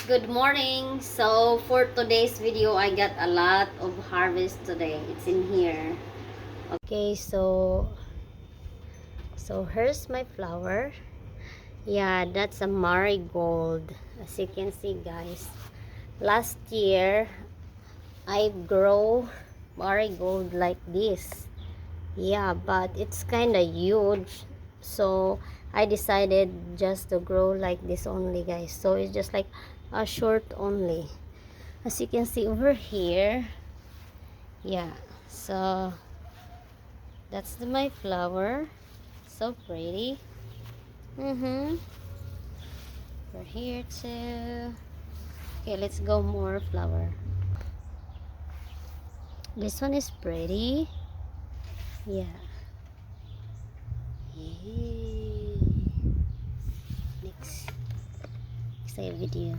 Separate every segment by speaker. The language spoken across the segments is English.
Speaker 1: good morning. So for today's video, I got a lot of harvest today. It's in here. Okay, so here's my flower. Yeah, that's a marigold. As you can see, guys. Last year, I grow marigold like this. Yeah, but it's kind of huge. So I decided just to grow like this only, guys. So it's just like a short only. As you can see over here, yeah, so that's my flower. So pretty. Over here too. Okay, let's go more flower. This one is pretty. Yeah. Yay. Next video.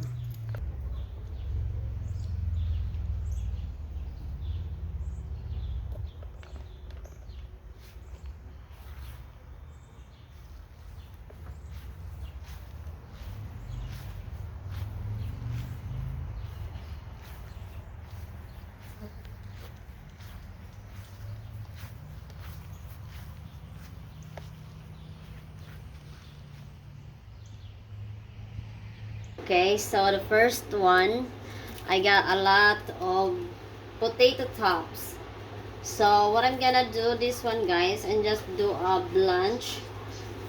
Speaker 1: Okay, so the first one, I got a lot of potato tops. So what I'm gonna do this one, guys, and just do a blanch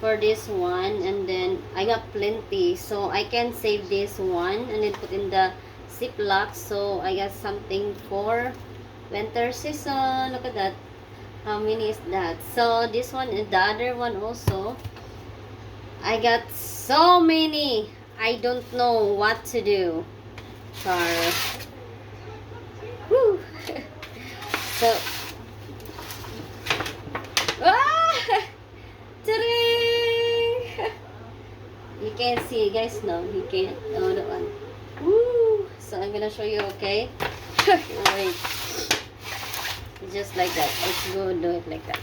Speaker 1: for this one, and then I got plenty, so I can save this one and then put in the ziploc. So I got something for winter season. Look at that. How many is that? So this one and the other one also, I got so many. I don't know what to do. Sorry. Woo. So you can see, you guys know, you can't know the one. Woo. So I'm gonna show you, okay? Wait. Just like that. Let's go do it like that.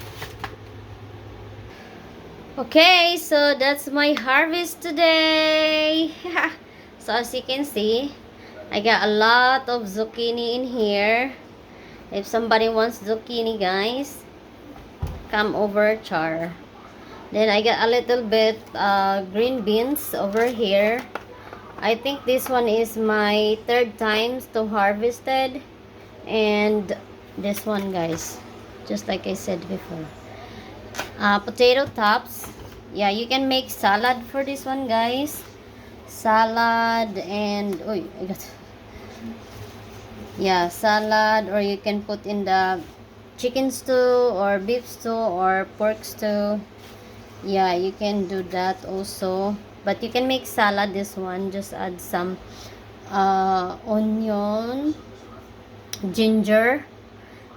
Speaker 1: Okay, so that's my harvest today. So as you can see, I got a lot of zucchini in here. If somebody wants zucchini, guys, come over, Char. Then I got a little bit green beans over here. I think this one is my third time to harvested. And this one, guys, just like I said before, potato tops. Yeah, you can make salad for this one, guys. Salad and yeah, salad, or you can put in the chicken stew or beef stew or pork stew. Yeah, you can do that also, but you can make salad this one. Just add some onion, ginger,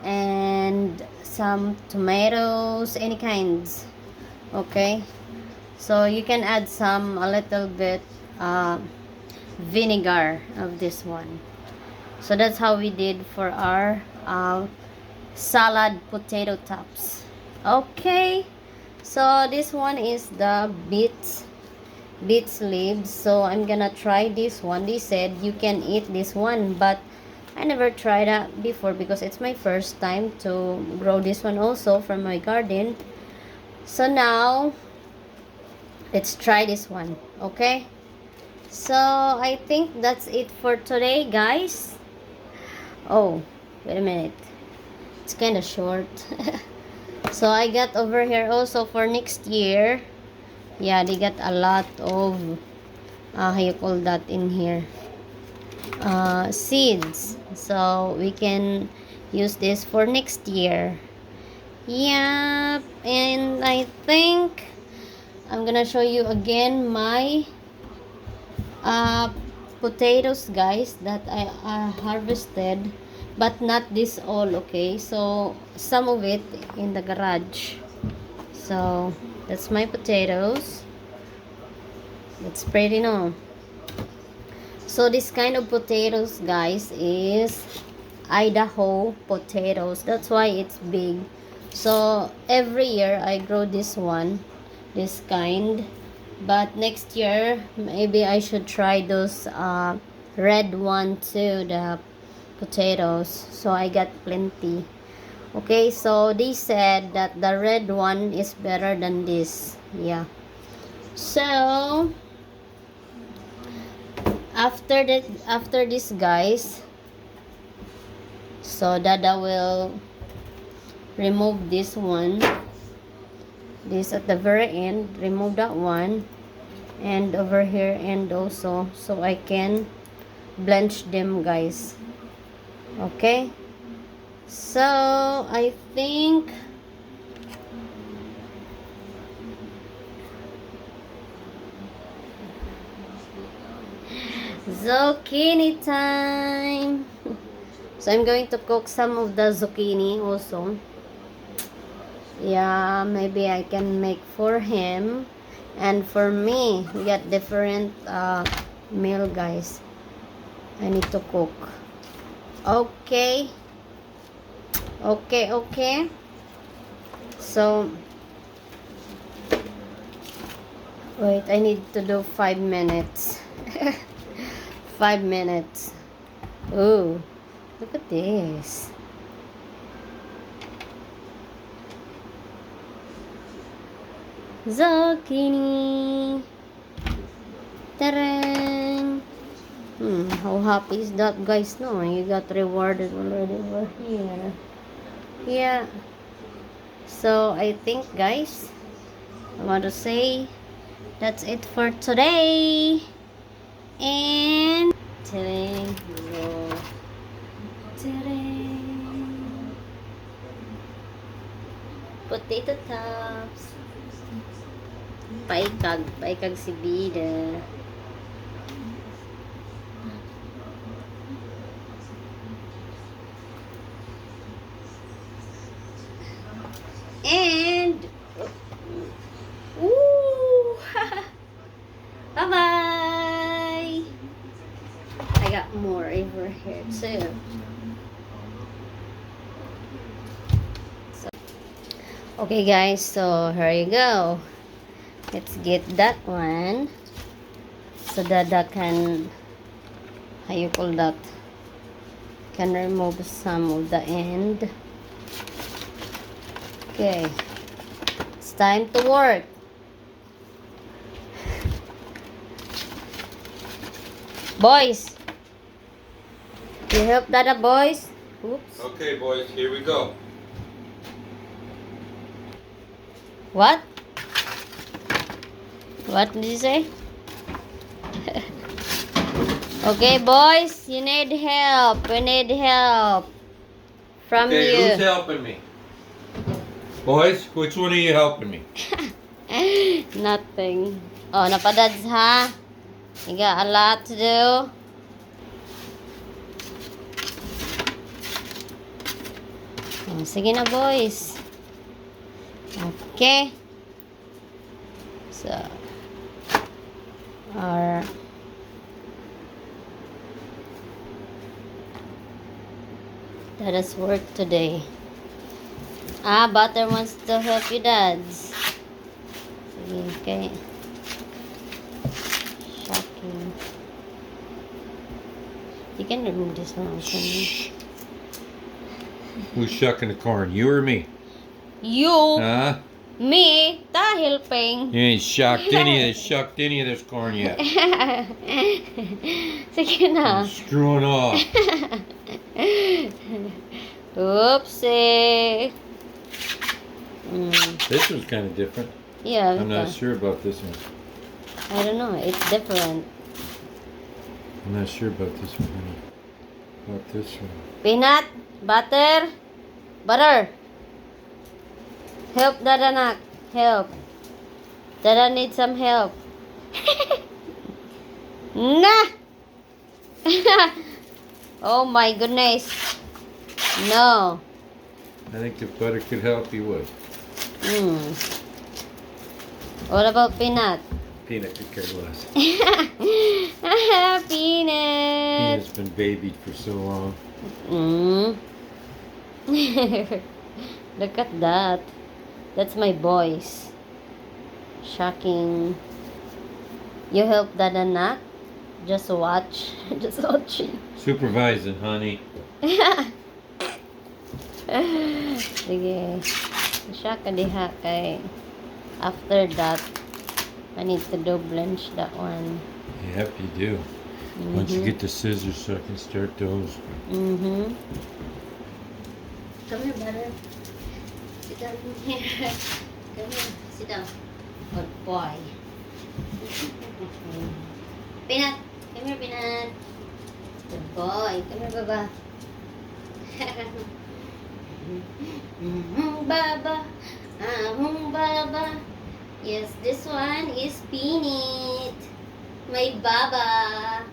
Speaker 1: and some tomatoes, any kinds. Okay, so you can add a little bit vinegar of this one. So that's how we did for our salad potato tops. Okay, so this one is the beets leaves. So I'm gonna try this one. They said you can eat this one, but I never tried that before because it's my first time to grow this one also from my garden. So now let's try this one. Okay, so I think that's it for today, guys. Oh, wait a minute, it's kind of short. So I got over here also for next year. Yeah, they got a lot of how you call that in here, seeds, so we can use this for next year. Yeah, and I think I'm gonna show you again my potatoes, guys, that I harvested, but not this all. Okay, so some of it in the garage. So that's my potatoes. That's pretty, no? So this kind of potatoes, guys, is Idaho potatoes. That's why it's big. So every year I grow this one, this kind. But next year maybe I should try those red one too, the potatoes. So I got plenty. Okay, so they said that the red one is better than this. Yeah. So after this, guys, so Dada will remove this one. This at the very end, remove that one, and over here, and also, so I can blanch them, guys. Okay, so I think zucchini time. So I'm going to cook some of the zucchini also. Yeah, maybe I can make for him and for me. We got different meal, guys. I need to cook. Okay. So wait, I need to do 5 minutes. 5 minutes. Ooh, look at this. Zucchini. Tarang. How happy is that, guys? No, you got rewarded already over here. Yeah. So I think, guys, I want to say that's it for today. And tarang. Potato tops. Paikag si Bida. And ooh, bye-bye. I got more over here too. Okay, guys, so here you go. Let's get that one so Dada can, how you call that, can remove some of the end. Okay, it's time to work. Boys, you help Dada, boys. Oops.
Speaker 2: Okay, boys, here we go.
Speaker 1: What? What did you say? Okay, boys, you need help. We need help from
Speaker 2: Okay,
Speaker 1: you.
Speaker 2: who's helping me? Boys, which one are you helping me?
Speaker 1: Nothing. Oh, napadads ha? You got a lot to do. Oh, sige na, boys. Okay. So, our Dada's work today. Butter wants to help you, dads. Sige, okay. Shocking. You can remove this one also.
Speaker 2: Who's shucking the corn, you or me?
Speaker 1: You,
Speaker 2: Huh?
Speaker 1: me, ta helping.
Speaker 2: You ain't shucked any of this corn yet.
Speaker 1: Sige na.
Speaker 2: I'm screwing off.
Speaker 1: Oopsie.
Speaker 2: This one's kind of different.
Speaker 1: Yeah,
Speaker 2: I'm not sure about this one.
Speaker 1: I don't know. It's different.
Speaker 2: I'm not sure about this one, honey. About this one.
Speaker 1: Peanut, butter, butter. Help Dada, nak. Help. Dada needs some help. Nah. Oh my goodness. No.
Speaker 2: I think if butter could help, he would.
Speaker 1: What about peanut?
Speaker 2: Peanut could care less.
Speaker 1: Peanut.
Speaker 2: Peanut's been babied for so long.
Speaker 1: Look at that. That's my boys. Shocking. You help Dada, nak? Just watch. Just watching.
Speaker 2: Supervising, honey.
Speaker 1: Sige. Siya ka diha kay after that I need to do blanch that one.
Speaker 2: Yep, you do. Once you get the scissors so I can start those.
Speaker 1: Mm-hmm. Come here, brother. Sit down here. Come here. Sit down. Good boy. Peanut. Come here, Peanut. Good boy. Come here, Baba. Baba. Baba. Yes, this one is Peanut. My Baba.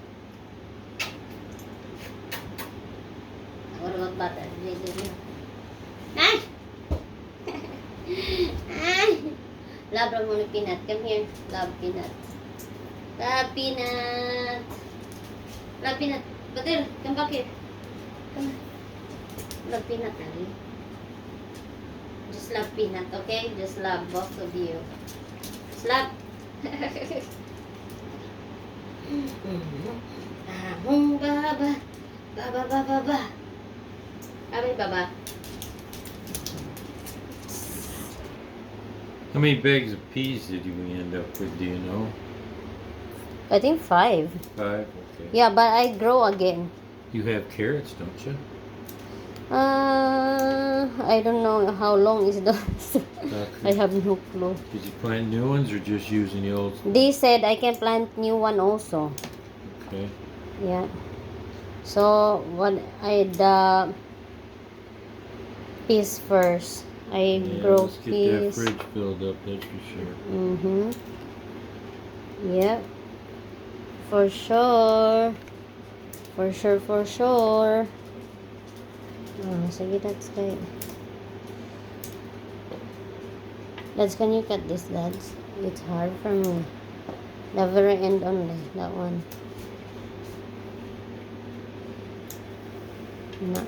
Speaker 1: What about butter? Ay! Ay! Love mo na Peanut. Come here. Love Peanut. Love Peanut. Love Peanut. Butter, come back here. Come on. Love Peanut, Ali. Just love Peanut, okay? Just love both of you. Just love. Baba. Baba, baba, baba. Abi, baba.
Speaker 2: How many bags of peas did you end up with, do you know?
Speaker 1: I think 5.
Speaker 2: 5? Okay.
Speaker 1: Yeah, but I grow again.
Speaker 2: You have carrots, don't you?
Speaker 1: I don't know how long is those. I have no clue.
Speaker 2: Did you plant new ones or just using the old?
Speaker 1: They said I can plant new one also.
Speaker 2: Okay.
Speaker 1: Yeah. So what the peas first. I
Speaker 2: Yeah,
Speaker 1: grow
Speaker 2: let's get that
Speaker 1: peas.
Speaker 2: fridge filled up, that's for sure.
Speaker 1: Mm-hmm. Yep. For sure. For sure, for sure. Oh, sige, that's right. Dads, can you cut this, Dads? It's hard for me. The very end only, that one. No.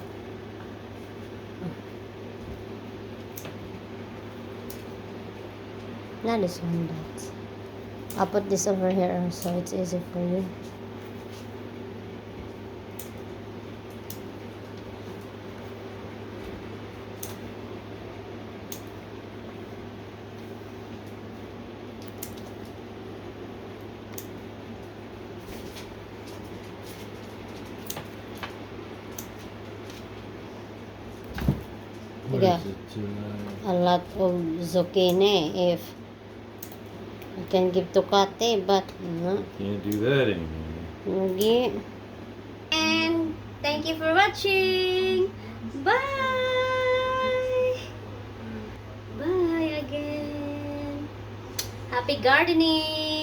Speaker 1: Not this one, Dads. I'll put this over here so it's easy for you.
Speaker 2: What
Speaker 1: Yeah.
Speaker 2: is it?
Speaker 1: A lot of zucchini if I can give to Kate, but no.
Speaker 2: Can't do that anymore.
Speaker 1: Okay. And thank you for watching. Bye. Bye again. Happy gardening.